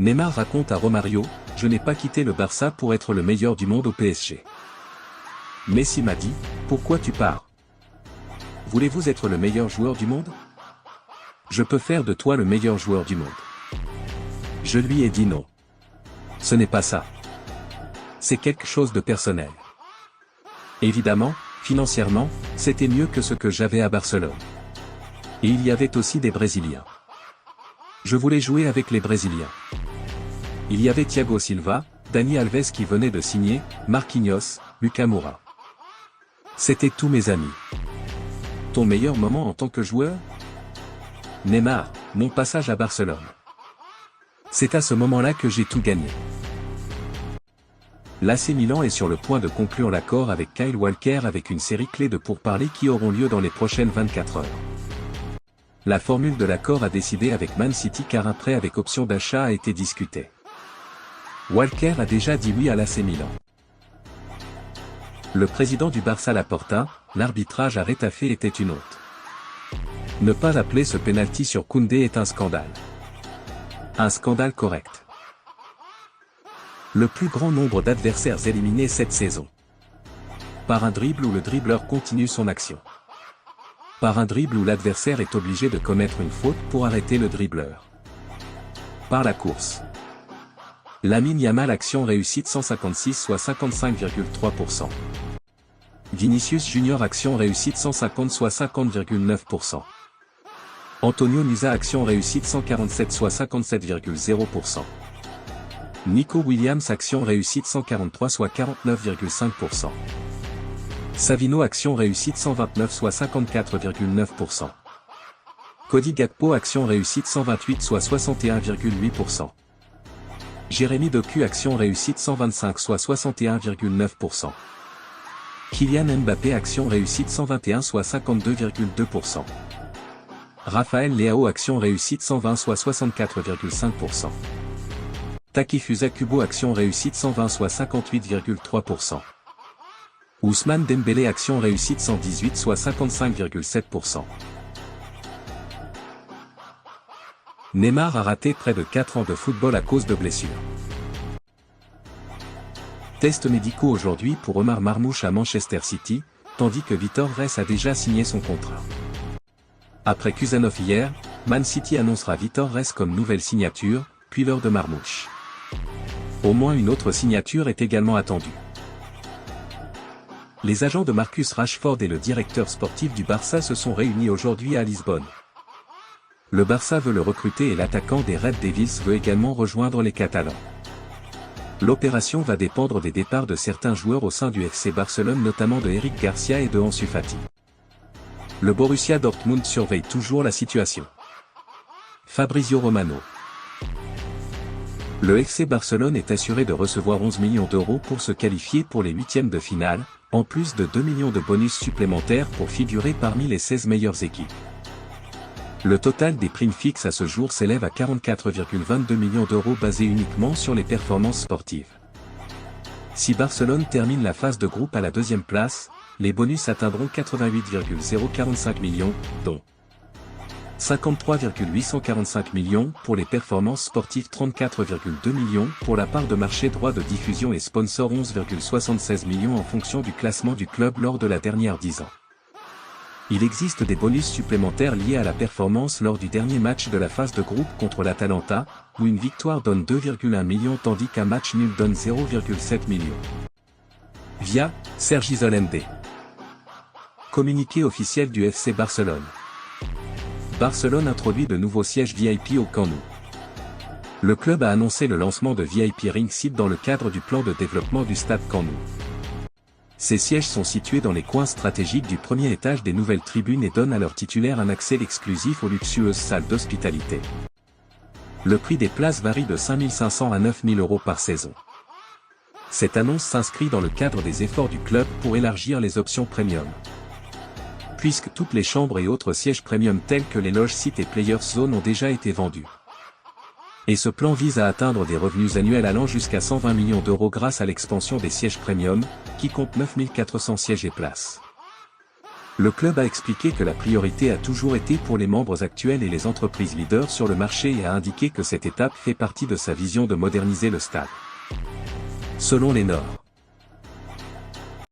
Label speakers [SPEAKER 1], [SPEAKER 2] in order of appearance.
[SPEAKER 1] Neymar raconte à Romario, « Je n'ai pas quitté le Barça pour être le meilleur du monde au PSG. Messi m'a dit, pourquoi tu pars? Voulez-vous être le meilleur joueur du monde? Je peux faire de toi le meilleur joueur du monde. » Je lui ai dit non. Ce n'est pas ça. C'est quelque chose de personnel. Évidemment, financièrement, c'était mieux que ce que j'avais à Barcelone. Et il y avait aussi des Brésiliens. Je voulais jouer avec les Brésiliens. Il y avait Thiago Silva, Dani Alves qui venait de signer, Marquinhos, Lucas Moura. C'étaient tous mes amis. Ton meilleur moment en tant que joueur? Neymar, mon passage à Barcelone. C'est à ce moment-là que j'ai tout gagné. L'AC Milan est sur le point de conclure l'accord avec Kyle Walker avec une série clé de pourparlers qui auront lieu dans les prochaines 24 heures. La formule de l'accord a décidé avec Man City car un prêt avec option d'achat a été discuté. Walker a déjà dit oui à l'AC Milan. Le président du Barça Laporta, l'arbitrage à Retafe était une honte. Ne pas appeler ce penalty sur Koundé est un scandale. Un scandale correct. Le plus grand nombre d'adversaires éliminés cette saison. Par un dribble où le dribbleur continue son action. Par un dribble où l'adversaire est obligé de commettre une faute pour arrêter le dribbleur. Par la course. Lamine Yamal action réussite 156 soit 55,3%. Vinicius Junior action réussite 150 soit 50,9%. Antonio Nusa action réussite 147 soit 57,0%. Nico Williams action réussite 143 soit 49,5%. Savino action réussite 129 soit 54,9%. Cody Gakpo action réussite 128 soit 61,8%. Jérémy Doku action réussite 125 soit 61,9%. Kylian Mbappé action réussite 121 soit 52,2%. Raphaël Leao action réussite 120 soit 64,5%. Takifusa Kubo action réussite 120 soit 58,3%. Ousmane Dembélé action réussite 118 soit 55,7%. Neymar a raté près de 4 ans de football à cause de blessures. Tests médicaux aujourd'hui pour Omar Marmoush à Manchester City, tandis que Vitor Reis a déjà signé son contrat. Après Kuzanov hier, Man City annoncera Vitor Reis comme nouvelle signature, puis l'heure de Marmoush. Au moins une autre signature est également attendue. Les agents de Marcus Rashford et le directeur sportif du Barça se sont réunis aujourd'hui à Lisbonne. Le Barça veut le recruter et l'attaquant des Red Devils veut également rejoindre les Catalans. L'opération va dépendre des départs de certains joueurs au sein du FC Barcelone, notamment de Eric Garcia et de Ansu Fati. Le Borussia Dortmund surveille toujours la situation. Fabrizio Romano. Le FC Barcelone est assuré de recevoir 11 millions d'euros pour se qualifier pour les huitièmes de finale, en plus de 2 millions de bonus supplémentaires pour figurer parmi les 16 meilleures équipes. Le total des primes fixes à ce jour s'élève à 44,22 millions d'euros basés uniquement sur les performances sportives. Si Barcelone termine la phase de groupe à la deuxième place, les bonus atteindront 88,045 millions, dont 53,845 millions pour les performances sportives, 34,2 millions pour la part de marché droit de diffusion et sponsor, 11,76 millions en fonction du classement du club lors de la dernière 10 ans. Il existe des bonus supplémentaires liés à la performance lors du dernier match de la phase de groupe contre l'Atalanta, où une victoire donne 2,1 millions tandis qu'un match nul donne 0,7 millions. Via Sergi Zolende. Communiqué officiel du FC Barcelone. Barcelone introduit de nouveaux sièges VIP au Camp Nou. Le club a annoncé le lancement de VIP Ringside dans le cadre du plan de développement du stade Camp Nou. Ces sièges sont situés dans les coins stratégiques du premier étage des nouvelles tribunes et donnent à leurs titulaires un accès exclusif aux luxueuses salles d'hospitalité. Le prix des places varie de 5 500 à 9 000 euros par saison. Cette annonce s'inscrit dans le cadre des efforts du club pour élargir les options premium. Puisque toutes les chambres et autres sièges premium tels que les loges Seat et Players Zone ont déjà été vendus. Et ce plan vise à atteindre des revenus annuels allant jusqu'à 120 millions d'euros grâce à l'expansion des sièges premium, qui comptent 9 400 sièges et places. Le club a expliqué que la priorité a toujours été pour les membres actuels et les entreprises leaders sur le marché et a indiqué que cette étape fait partie de sa vision de moderniser le stade. Selon les normes.